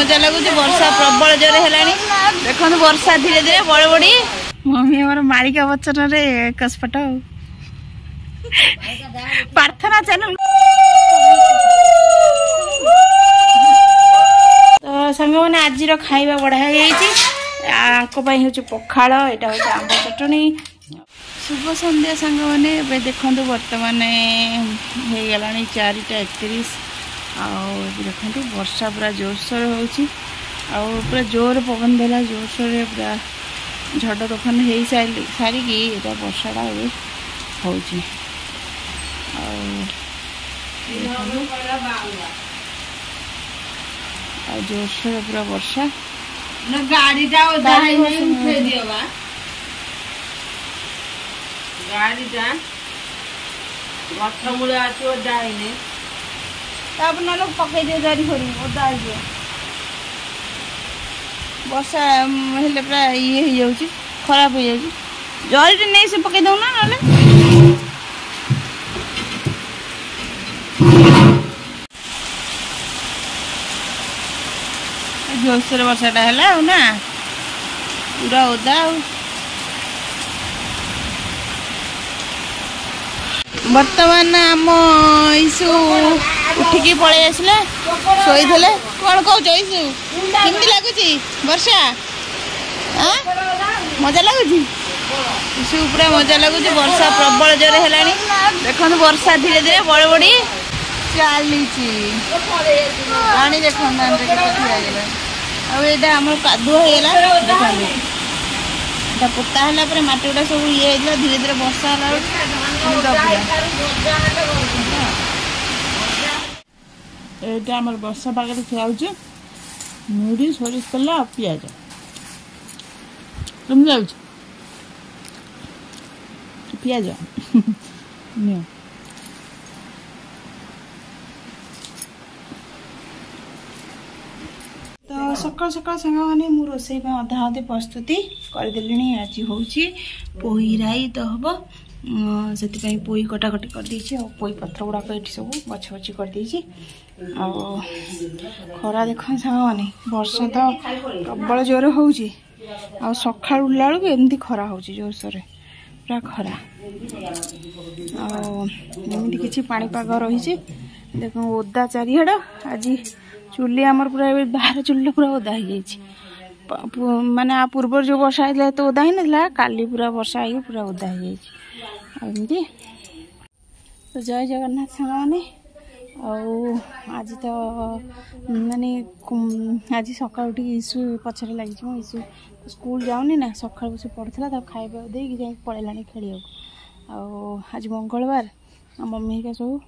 मजा लगुच वर्षा प्रबल जोर है देखो वर्षा धीरे धीरे बड़ बड़ी मम्मी हमार मालिका वचन कसपट प्रार्थना चैनल तो सांग मैंने आज खाइबा बढ़ाई हूँ पखाड़ यहाँ हूँ आंब चटनी शुभ संध्या सांग मैंने देखो बर्तमान हो गला 4:31 देखो वर्षा पूरा जोरसोर हो पूरा जोर पवन देला जोरसोर पूरा झड़ तोफान हो सारिकी यहाँ वर्षाटा हो जोरसोर पूरा वर्षा गाड़ीटा ओदा उठे दियो गाड़ीटा गठ मूले आसी ओदा ना पकई दे गाड़ी खोल ओदा वर्षा हेल्ले पूरा ये हो खराब हो जरी नहीं से पकई दौना ना जोरसोर वर्षाटा है ना पूरा ओदा बर्तमान आम ईसु उठिकी पलि आसले शोई कौन कौच ईसु केमती लगुच वर्षा मजा लगुच ईसु पूरा मजा लगुच वर्षा प्रबल जोर है देखो वर्षा धीरे धीरे बड़ बड़ी चली पानी देखो आम कादुआ होगा देखो पोता है मटी गुड़ा सब ये धीरे धीरे वर्षा है आम वर्षा पागे खिया मुढ़ी सोरिष तेल आ पिज तुम जाऊ पिज तो सकाल सकाल सांग मैंने मु रोसई अधा अधे प्रस्तुति करदेली आज हूँ पोई राई तो हम से पोई कटाकटी करदे पोई पत्र गुड़ाक ये सब बछा बछी करदे खरा देख सांग मैंने वर्षा तो प्रबल जोर हो सका उठला बेलू एमती खरा हो जोरसोर पूरा खरा आमती किसी पाणीपाग रही देख ओदा चारिड़ आज चुली आमर पूरा बाहर चुली पूरा ओदा हो माने आ पूर्व जो वर्षा होता तो ओदा ही ना काली पूरा वर्षा हो पूरा ओदा होमती तो जय जगन्नाथ सांग मैंने आज तो माने आज सका उठ ईसु पछरे लगी ईसु स्कूल जाऊनी ना सका बस पढ़ा तब खाଇବା देकी जा पलैलानी खेल आज मंगलवार मम्मी का सब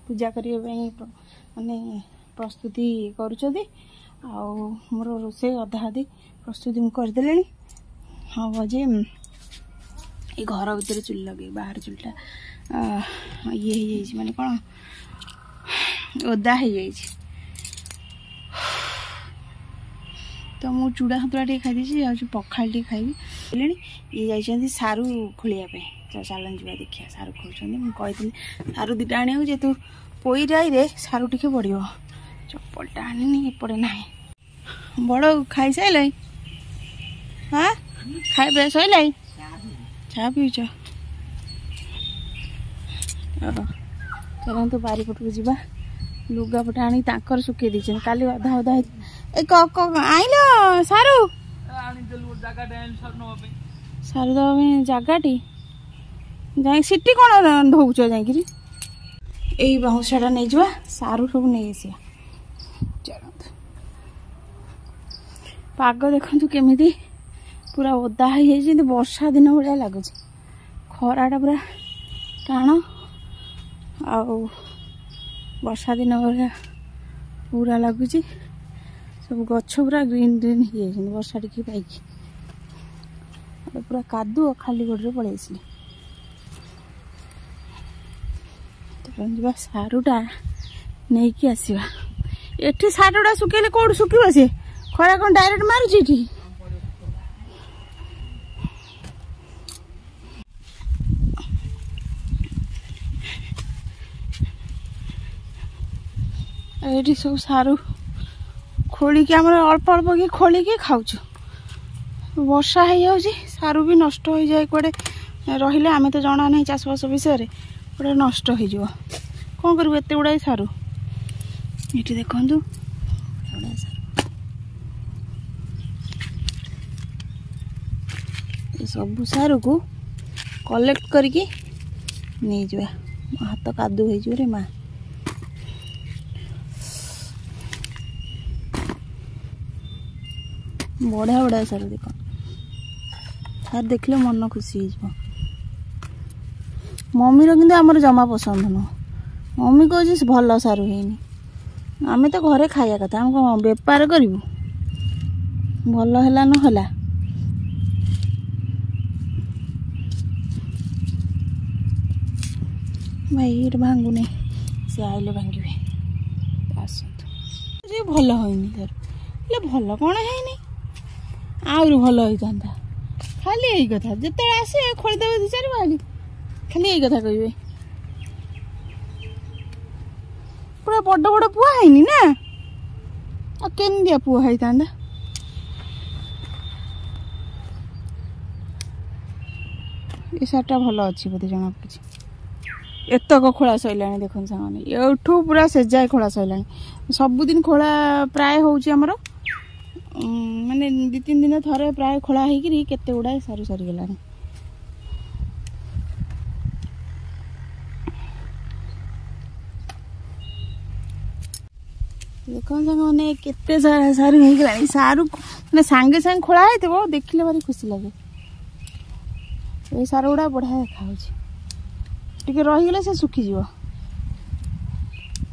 पूजा करने माने प्रस्तुति करुँच मोर रोसे अधा अधी प्रस्तुति करदे हाँ जे ये घर भर चुली लगे बाहर चुलटा ये माने कौन ओदा हो तो मु चूड़ा हतुआ टे खाई पखाल टे खाइबी ये जाइए सारू खोलियापे तो चलन जा देखिए सारू खोलुँच मुझे सारू दुटा आने जेतु पोई राई सारू टे बढ़ चप्पलटा आनी एपटे ना बड़ खाई सारे हाँ खाए सैला चा पीच चलते बारीपट को जा लुगापटा आनी सुखे दे काली अधा अधा आइल सारू सारू दबा जगाटी जा सीटी कौन ढोच जाकि यही बाउंसटा नहीं जा सारू सब नहीं आसा चलते पाग देखु केमी पूरा ओदा हो वर्षा दिन भाया लगुच खराटा पूरा टाण आ वर्षा दिन भाया पूरा लगुच सब गछ पूरा ग्रीन ग्रीन हो वर्षा टी पाई पूरा कादु खाली गोड़े पलि आसली तो सारूटा नहीं कि आसवा एठी सारूटा सुखेले कौट सुखी सी खरा कौन डायरेक्ट मारुची ये सब सारू खोलिकी आम अल्प अल्प कि खोलिकी खाऊँ वर्षा हो जाऊँगी सारू भी नष्ट हो जाए कड़े रही आम तो जना नहीं चाषबास विषय गोटे नष्ट हो कौन करूँ एत गुड़ाई सारू ये देखु सब सारू को कलेक्ट करके नहीं जा हाथ कादू हो रे माँ बढ़िया बढ़िया सारू देख सार देखले मन खुशी हो मम्मी कि आमर जमा पसंद नुह मम्मी कह भल सारू है आम तो घरे खाया कथा आम कौन बेपार करूँ भल है ना भाई ये भांगुनी सी आइले भांगे आसतु भल होनी सर भल कौन है आहरी भल होता खाली यही कथा जिते आसे खोलीदेवे दु चार बाली खाली यही कथा कहे पूरा बड़ बड़ पुआ है ना केन्दिया पुआ होता ये सार्टा भल अच्छी बोधे जना पड़ी एतक खोला सैला देख सामने एठू पूरा से जाए खोला सैला सबुदिन खोला प्राय होमर माने 2-3 दिन थरे प्राय खोला होगी केते गुड़ाए सारू सरीगला देख मैंने केते सारा सारू होगा सारू मैंने सांगे सांगे खोला हो देखिले भारी खुशी लगे ये सारू गुड़ा बढ़िया देखा टे रहीगले से सुखीज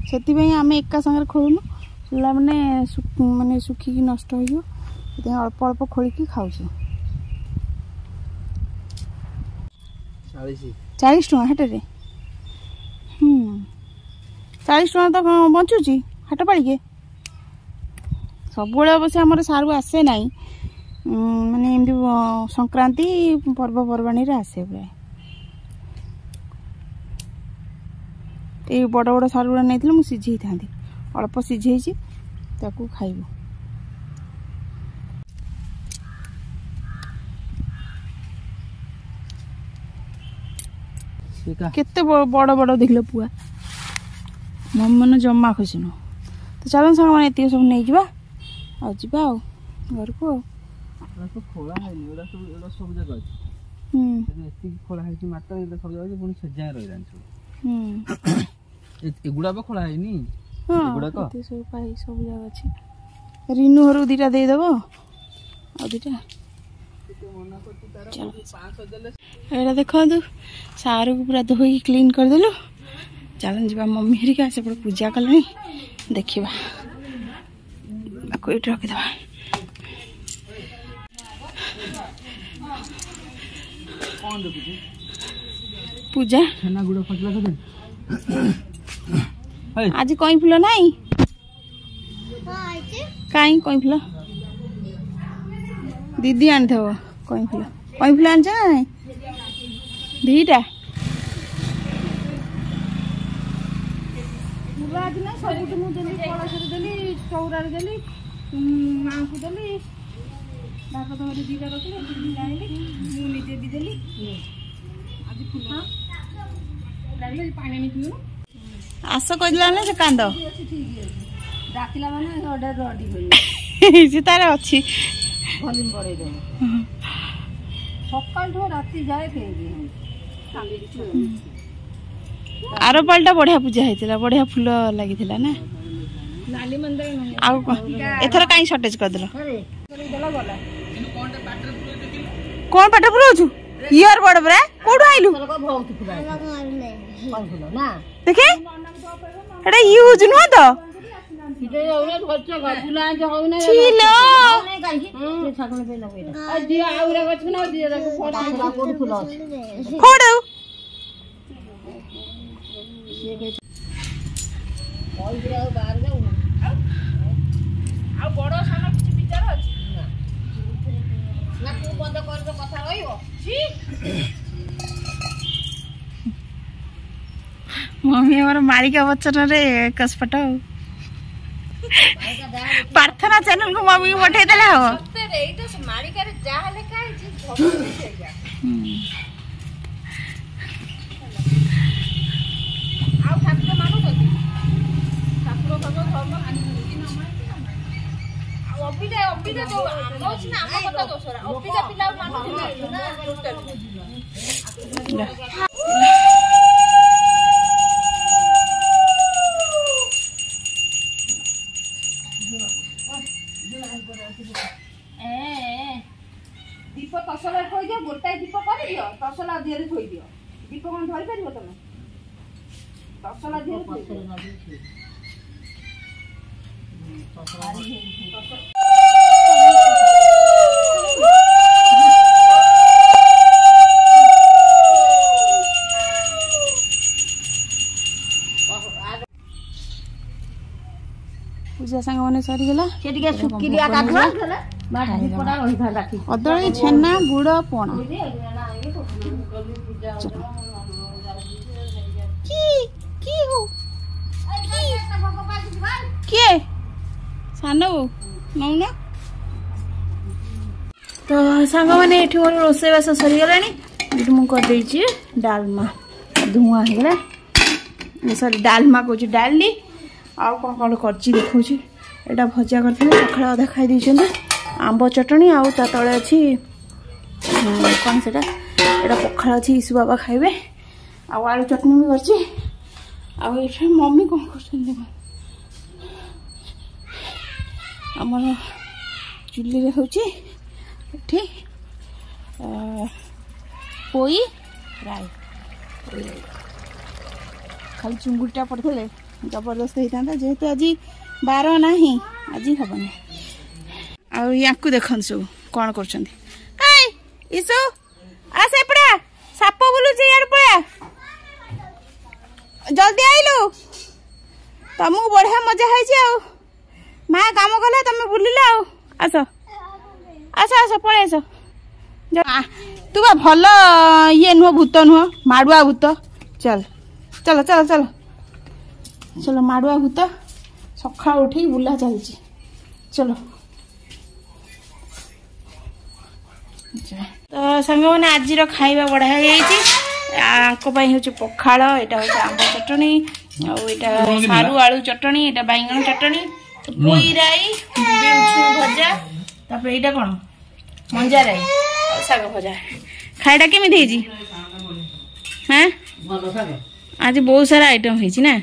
से आम एका सागर खोलुनु पिला माने सुखिकी नष्ट हो अल्प अल्प खोलिकी खाऊ 40 टଙ୍କା हाटे 40 टଙ୍କା तो बचुची हाट पाड़िके सब अवश्य आम सारू आसे ना माने एमती संक्रांति पर्वपर्वाणी आसे प्राय ये बड़ बड़ सारू गुड़ा नहीं मुझे सिझे था अल्प सिझे खाइबू केते बड़ बड़ देखल पुआ मम्मी मन जमा खुशी नुह तो चलो सांग मैंने ये सब नहीं जा घर को खोला है सब जगह खोला है मात्र सब जगह पुणी सजा रही एगुड़ा खोला है सब जगह अच्छी रिनू हर दीटा देदेव आटा एटा देखु सारू को पूरा धोई क्लीन करदेलु चलन जा मम्मी हरिका से पूजा कले देखा ये रखीद पूजा आज कई फुल नाई कई कई फुल दीदी आनी थो कई फुल आन दीटा आज ना सब मुझे कलश देली चौरा देली माँ को देली डाक तो दीटा रखी मुझे भी देली आज फुल पानी नहीं पियो आस कहला से कांद डाकिला माने ऑर्डर रेडी से तार अच्छी वॉल्यूम बढ़ाई दो सकाल ठो राती जाए फेंगी आर पालटा बढ़िया पूजा होता बढ़िया फुल लगी ना नाली मंदिर एथर कहीं शॉर्टेज करदेल कौन पाट पुराऊ इयर बड़ परा कौन आइलु देखे एटा यूज नुह तो मम्मी हमारा मारिका बच्चन रे कसपटा प्रार्थना चैनल को मम्मी को पठे देला हो दीप तसला थोई दियो गोटाए दीप कर दियो तसला दियो थोई दियो दीप कोन धरि परिबो तमे तसला दियो थोई दियो पूजा सांग माने सरी गेला से टिके सुकी दिया काटवा बाटी पडा रही था राखी कदली छेना गुड़ पणा की हो किए सान बो नौना तो सांग मैंने ये मोर रोसईबास सरीगला मुझे डालमा धुआं होगा सरी डालमा कौच डाली आउ कौन कौन कर देखा यहाँ भजा कर पखाड़ अधा खाई आंब चटनी आउ ता तले अच्छी कौन से पखाड़ अच्छी ईसु बाबा खाइबे आलू चटनी भी कर मम्मी कौन कर आमर चुली रे होची पोई राय खाली चुंगुटा पड़े जबरदस्त होता जेहेतु आज बार ना आज हेनी आउ देख सब कौन कर साप बुलूची यार पड़ा जल्दी आइलु तुमको बढ़िया मजा है माँ काम कला तुम बुलिल आस आस आस पलि आस तू बा भल ये नुह भूत नुह माड़ुआ भूत चल चल चल चल चलो माड़ुआ भूत सका उठी बुला चलची चलो तो सांग मैंने आज खाइबा बढ़िया हूँ पखाड़ यहाँ हूँ आंब चटनी आटा सारू आलू चटनी यहाँ बैगन चटनी पोई राई भजा तापर यहाँ कौन मंजा राई साग भजा खाइटा केमी हाँ आज बहुत सारा आइटम होना